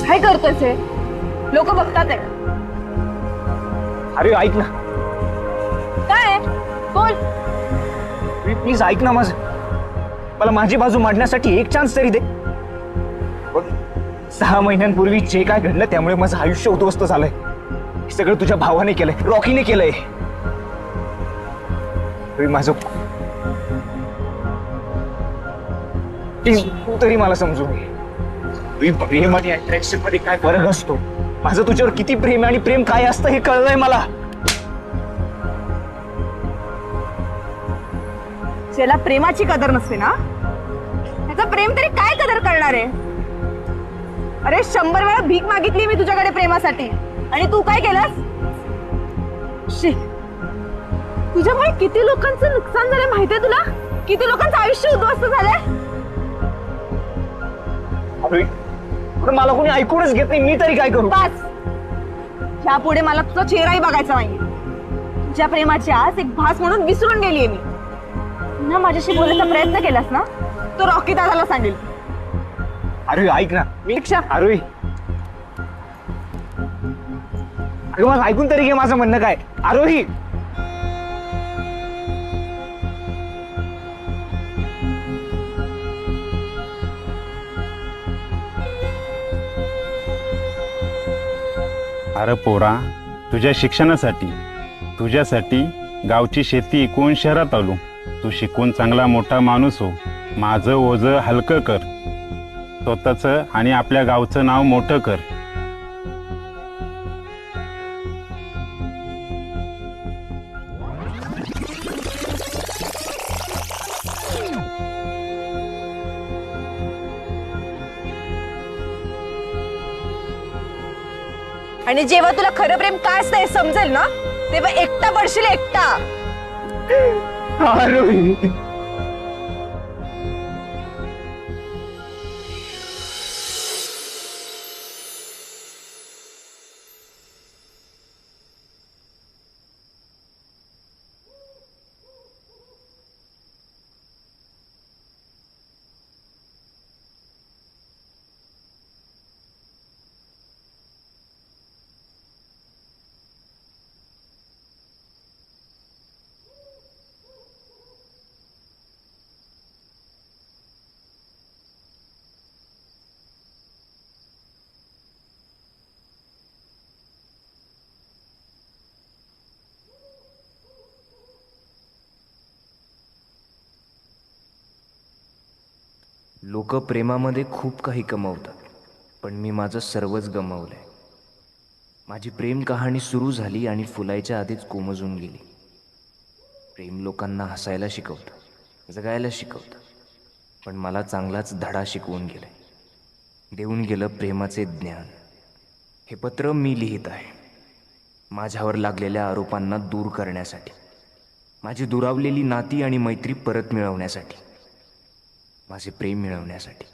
काय करतोयस हे? लोक बघतात आहे. अरे ऐक ना, काय बोल. प्लीज ऐक ना माझं. मला माझी बाजू मांडण्यासाठी एक चान्स तरी दे. 6 महिन्यांपूर्वी जे काय घडलं त्यामुळे माझं आयुष्य उद्ध्वस्त झालंय. हे सगळं तुझ्या भावाने केलंय, रॉकीने केलंय. माझं प्लीज तू तरी मला समजून घे. प्रेम आणि अट्रॅक्शन मध्ये काय फरक असतो. माझं तुझ्यावर किती प्रेम आहे आणि प्रेम काय असतं हे कळलंय मला. ज्याला प्रेमाची कदर नसते ना त्याचं प्रेम तरी काय कदर करणार आहे. अरे 100 वेळा भीक मागितली मी तुझ्याकडे प्रेमासाठी आणि तू काय केलंस. शी, तुझ्यामुळे किती लोकांचं नुकसान झालं माहितीये तुला. किती लोकांचं आयुष्य उद्ध्वस्त झालंय. पण मला कोणी ऐकूनच घेत नाही. मी तरी काय करू. बस, यापुढे मला तुझा चेहराही बघायचा नाहीये. तुझ्या प्रेमाची आस एक भास म्हणून विसरून गेलीये मी. ना माझ्याशी बोलायचा प्रयत्न केलास ना तो रॉकी दादाला सांगेल. अरे ऐक ना. दीक्षा, अरे अगं मला ऐकून तरी घे माझं म्हणणं काय. आरोही अरे पोरा, तुझ्या शिक्षणासाठी तुझ्यासाठी गावची शेती इकून शहरात आलो. तू शिकून चांगला मोठा माणूस हो. माझं ओझं हलकं कर. स्वतःचं आणि आपल्या गावचं नाव मोठं कर. आणि जेव्हा तुला खरं प्रेम काय असतं हे समजेल ना तेव्हा एकटा पडशील. एकटा. आरोही लोक प्रेमामध्ये खूप काही कमवतात, पण मी माझं सर्वच गमावलंय. माझी प्रेम कहाणी सुरू झाली आणि फुलायच्या आधीच कोमजून गेली. प्रेम लोकांना हसायला शिकवतं, जगायला शिकवतं, पण मला चांगलाच धडा शिकवून गेलाय. देऊन गेलं प्रेमाचे ज्ञान. हे पत्र मी लिहित आहे माझ्यावर लागलेल्या आरोपांना दूर करण्यासाठी, माझी दुरावलेली नाती आणि मैत्री परत मिळवण्यासाठी, माझे प्रेम मिळवण्यासाठी.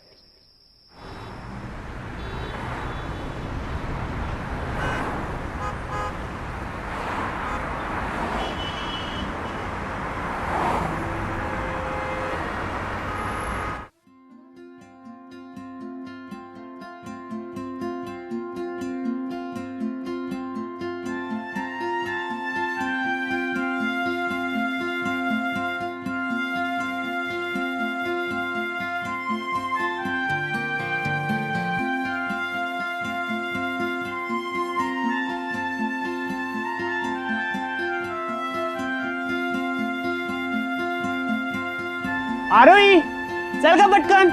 आरोही चल का पटकन.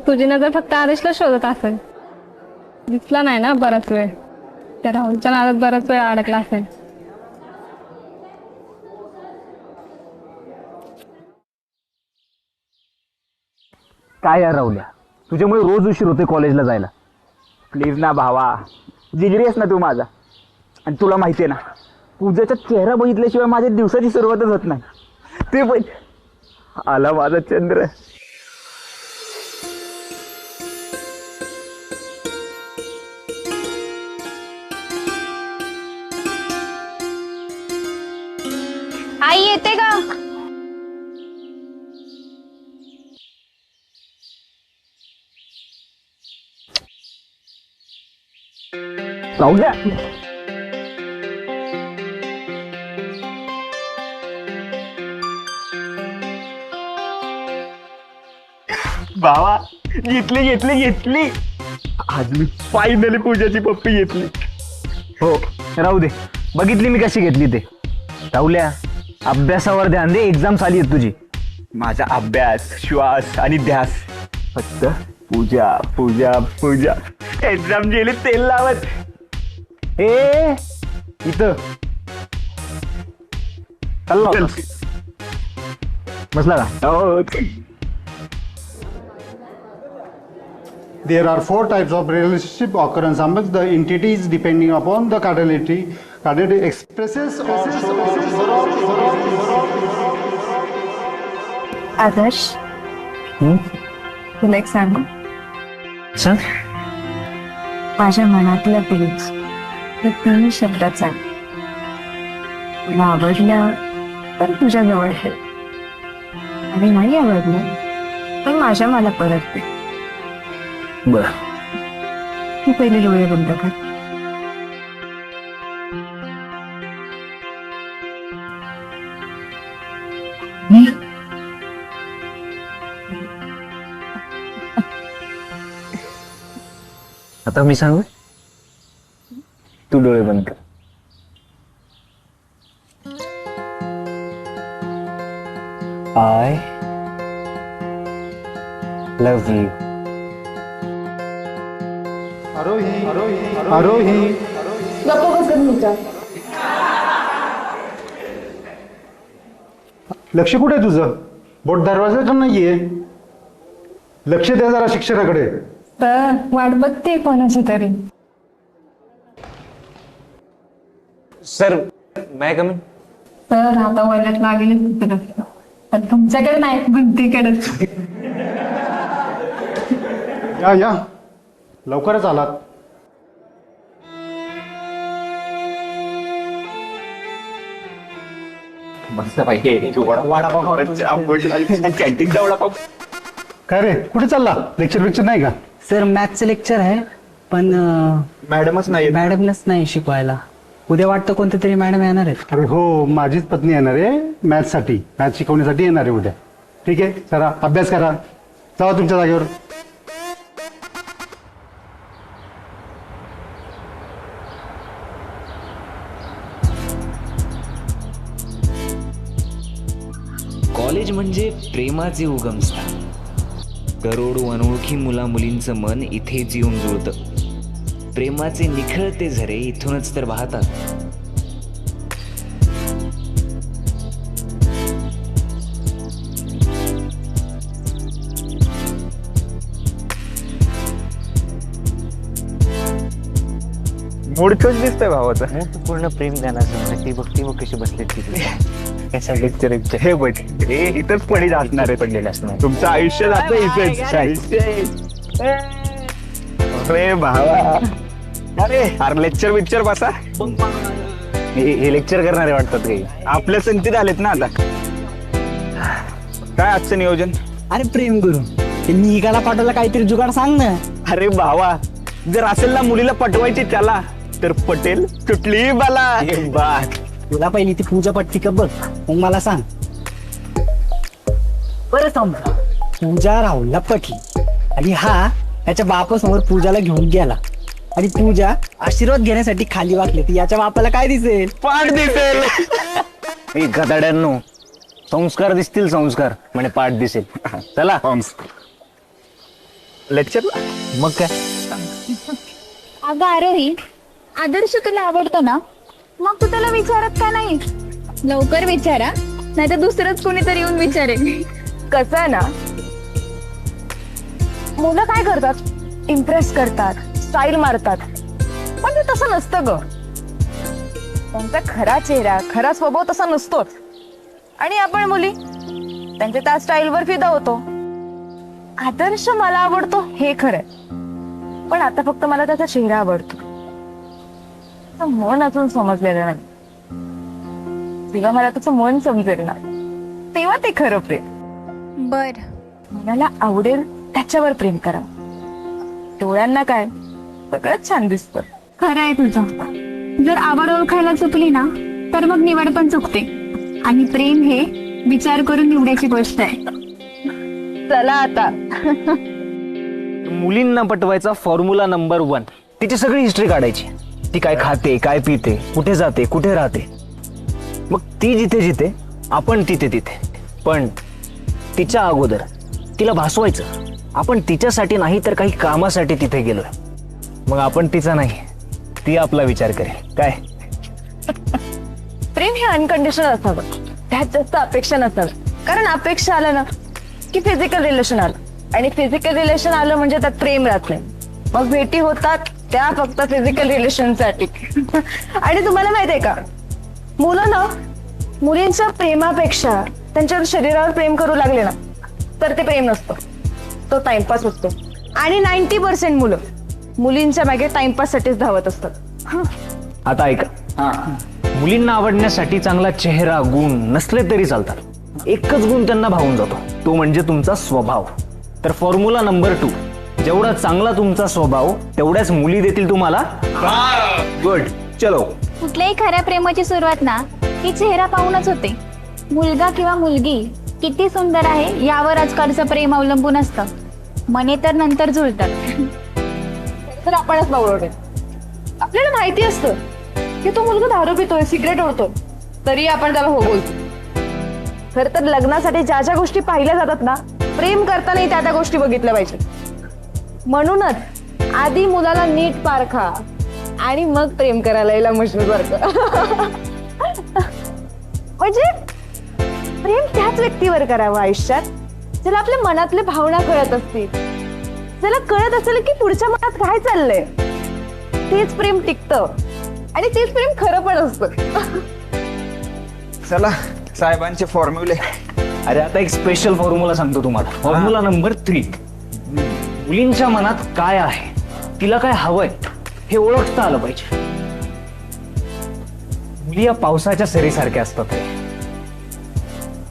तुझी नजर फक्त आदेशला शोधत असेल. दिसला नाही ना बराच वेळ. त्या राहुलच्या नादात बराच वेळ अडकला असेल. काय यार राहुल्या, तुझ्यामुळे रोज उशीर होते कॉलेजला जायला. प्लीज ना भावा, जिगरी आहेस ना तू माझा. आणि तुला माहिती आहे ना, पूजाचा चेहरा बघितल्याशिवाय माझ्या दिवसाची सुरुवातच होत नाही. ते बघ, आला माझा चंद्र. आई येते का? राहुल्या, भावा, घेतली घेतली घेतली. आज मी फायनली पूजाची पप्पी घेतली. हो, राहू दे, बघितली मी कशी घेतली ते. राहुल्या, अभ्यासावर ध्यान दे, एक्झाम आली आहे तुझी. माझा अभ्यास, श्वास आणि ध्यास फक्त पूजा पूजा पूजा. एक्झाम गेली तेल लावत. ए इथं चाललो बसला का? हो. There are 4 types of relationship occurrence among the entities depending upon the cardinality. Cardinality expresses आदर्श, तुला एक सांगू? सांग. माझ्या मनातलं फीलिंग्स हे 3 शब्दात सांग. तुला आवडलं तर तुझ्या जवळ ठेव, आणि नाही आवडलं तर माझ्या मला परत दे. बर. तू पहिले डोळे बंद कर. आता मी सांगू, तू डोळे बंद कर. I love you. आरोही लक्ष कुठे आहे तुझं? बोट दरवाजाचं नाहीये. लक्ष द्या जरा शिक्षणाकडे. तर वाट बघते कोणाची तरी. सर, मैं कमी. तर आता वयात लागले पण तुमच्याकडे नाही, भिंतीकडेच. या या, लवकरच आलात. मस्त पाहिजे. कॅन्टीनचा वडापाव. काय रे, कुठे चालला? लेक्चर नाही का? सर मॅथचं लेक्चर आहे, पण मॅडमच नाही. मॅडमलाच नाही शिकवायला. उद्या वाटतं कोणत्या तरी मॅडम येणार आहेत. अरे हो, माझीच पत्नी येणार आहे मॅथ्ससाठी. मॅथ शिकवण्यासाठी येणार आहे उद्या. ठीक आहे, जरा अभ्यास करा. जावा तुमच्या जागेवर. कॉलेज म्हणजे प्रेमाचे उगमस्थान. करोडो अनोळखी मुला मुलींचं मन इथेच येऊन जुळतं. प्रेमाचे निखळते झरे इथूनच तर वाहतात. मोडकच दिसतंय भावाचा. पूर्ण प्रेम ज्ञानाचं ती बघ कशी बसले तिथे. कसा लेक्चर हे बघ, हे इथंच पडी असणार आहे, पडलेले असणार. तुमचं आयुष्य जातं इथेच. अरे भावा, अरे लेक्चर पिक्चर बसा. हे लेक्चर करणारे वाटतात काही. आपल्या संगतीत आलेत ना आता. काय आजचं नियोजन? अरे प्रेम करून ते निघाला पाठवला, काहीतरी जुगाड सांग ना. अरे भावा, जर असेल ना मुलीला पटवायची त्याला, तर पटेल कुठलीही बाला. तुला पहिली ती पूजा पटती का बघ, मग मला सांग. बरं समजा पूजा राहुलला पटली आणि हा त्याच्या बापासमोर पूजाला घेऊन गेला, आणि पूजा आशीर्वाद घेण्यासाठी खाली वाकली, तर याच्या बापाला काय दिसेल? पाठ दिसेल. हे गदाड्यांनो, संस्कार दिसतील संस्कार, म्हणे पाठ दिसेल. चला. लेक्चरला. मग काय, अगं आरोही, आदर्श तुला आवडतो ना, मग तू त्याला विचारत का नाही? लवकर विचारा, नाही तर दुसरंच कोणीतरी येऊन विचारेल. कसं आहे ना, मुलं काय करतात, इम्प्रेस करतात, स्टाईल मारतात, पण ते तसं नसतं ग. त्यांचा खरा चेहरा, खरा स्वभाव तसा नसतोच. आणि आपण मुली त्यांच्या त्या स्टाईलवर फिदा होतो. आदर्श मला आवडतो हे खरंय, पण आता फक्त मला त्याचा चेहरा आवडतो. त्याचं मन अजून समजलेलं नाही. जेव्हा मला त्याचं मन समजेल ना, तेव्हा ते खरं प्रेम. बर, मनाला आवडेल त्याच्यावर प्रेम करा. डोळ्यांना काय, सगळंच छान दिसतं. खरं आहे तुझं. जर आवड ओळखायला चुकली ना, तर मग निवड पण चुकते. आणि प्रेम हे विचार करून निवडायची गोष्ट आहे. चला आता. मुलींना पटवायचा फॉर्म्युला नंबर 1, तिची सगळी हिस्ट्री काढायची. ती काय खाते, काय पिते, कुठे जाते, कुठे राहते. मग ती जिथे जिथे, आपण तिथे तिथे. पण तिच्या अगोदर तिला भासवायचं आपण तिच्यासाठी नाही तर काही कामासाठी तिथे गेलोय. मग आपण तिचा नाही, ती आपला विचार करेल. काय प्रेम हे अनकंडिशनल असावं, त्यात जास्त अपेक्षा नसावं. कारण अपेक्षा आलं ना की फिजिकल रिलेशन आलं, आणि फिजिकल रिलेशन आलं म्हणजे त्यात प्रेम राहत नाही. मग भेटी होतात त्या फक्त फिजिकल रिलेशनसाठी. आणि तुम्हाला माहितीये का, मुलं ना मुलींच्या प्रेमापेक्षा त्यांच्या शरीरावर प्रेम करू लागले ना, तर ते प्रेम नसतं, तो टाइमपास असतो. आणि 90% मुलं मुलींच्या मागे टाइमपाससाठीच धावत असतात. आता ऐका, मुलींना आवडण्यासाठी चांगला चेहरा, गुण नसले तरी चालतात. एकच गुण त्यांना भावून जातो, तो म्हणजे तुमचा स्वभाव. तर फॉर्म्युला नंबर 2, जेवढा चांगला तुमचा स्वभाव तेवढ्याच मुली देतील तुम्हाला. गुड, चलो. कुठल्याही खऱ्या प्रेमाची सुरुवात ना ही चेहरा पाहूनच होते. मुलगा किंवा मुलगी किती सुंदर आहे यावर आजकालचं प्रेम अवलंबून असतं. मने तर नंतर जुळतात. तर आपणच बावळवले. आपल्याला माहिती असतं की तो मुलगा दारू पितोय, सिगरेट ओढतोय, तरी आपण त्याला हो बोलतो. खर तर लग्नासाठी ज्या ज्या गोष्टी पाहिल्या जातात ना, प्रेम करताना त्या त्या गोष्टी बघितल्या पाहिजे. म्हणूनच आधी मुलाला नीट पारखा आणि मग प्रेम करायला यायला मशरूर करतं. म्हणजे प्रेम त्याच व्यक्तीवर करावं आयुष्यात ज्याला आपल्या मनातल्या भावना कळत असतील, ज्याला कळत असेल की पुढच्या मनात काय चाललंय. तेच प्रेम टिकतं आणि तेच प्रेम खरं पण असतं. चला, साहेबांचे फॉर्म्युले. अरे आता एक स्पेशल फॉर्म्युला सांगतो तुम्हाला. फॉर्म्युला नंबर 3, मुलींच्या मनात काय आहे, तिला काय हवंय हे ओळखता आलं पाहिजे. मुली या पावसाच्या सरीसारख्या असतात.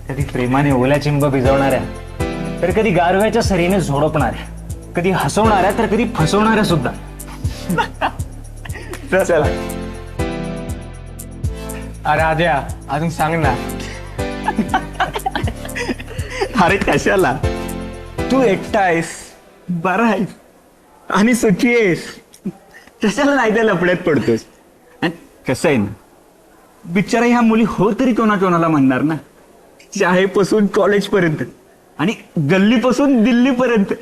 कधी प्रेमाने ओल्या चिंब भिजवणाऱ्या, तर कधी गारव्याच्या सरीने झोडपणाऱ्या, कधी हसवणाऱ्या तर कधी फसवणाऱ्या सुद्धा. चला. अरे आद्या, अजून सांग ना. अरे कशाला, तू एकटा आहेस, बरा आहेस आणि सुखी आहेस, कशाला नाही त्या लफड्यात पडतोस. आणि कसं आहे ना, बिचारा ह्या मुली हो तरी कोणाला म्हणणार ना. शाळेपासून कॉलेजपर्यंत आणि गल्लीपासून दिल्लीपर्यंत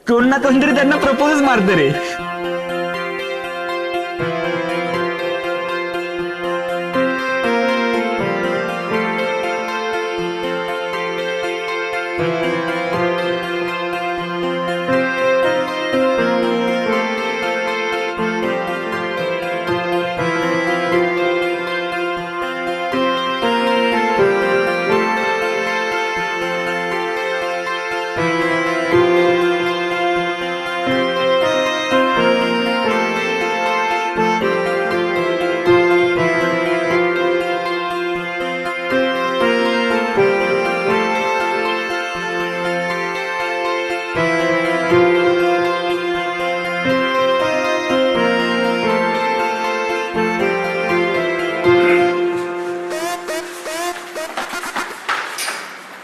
कोण ना कोणतरी त्यांना प्रपोजच मारतं रे.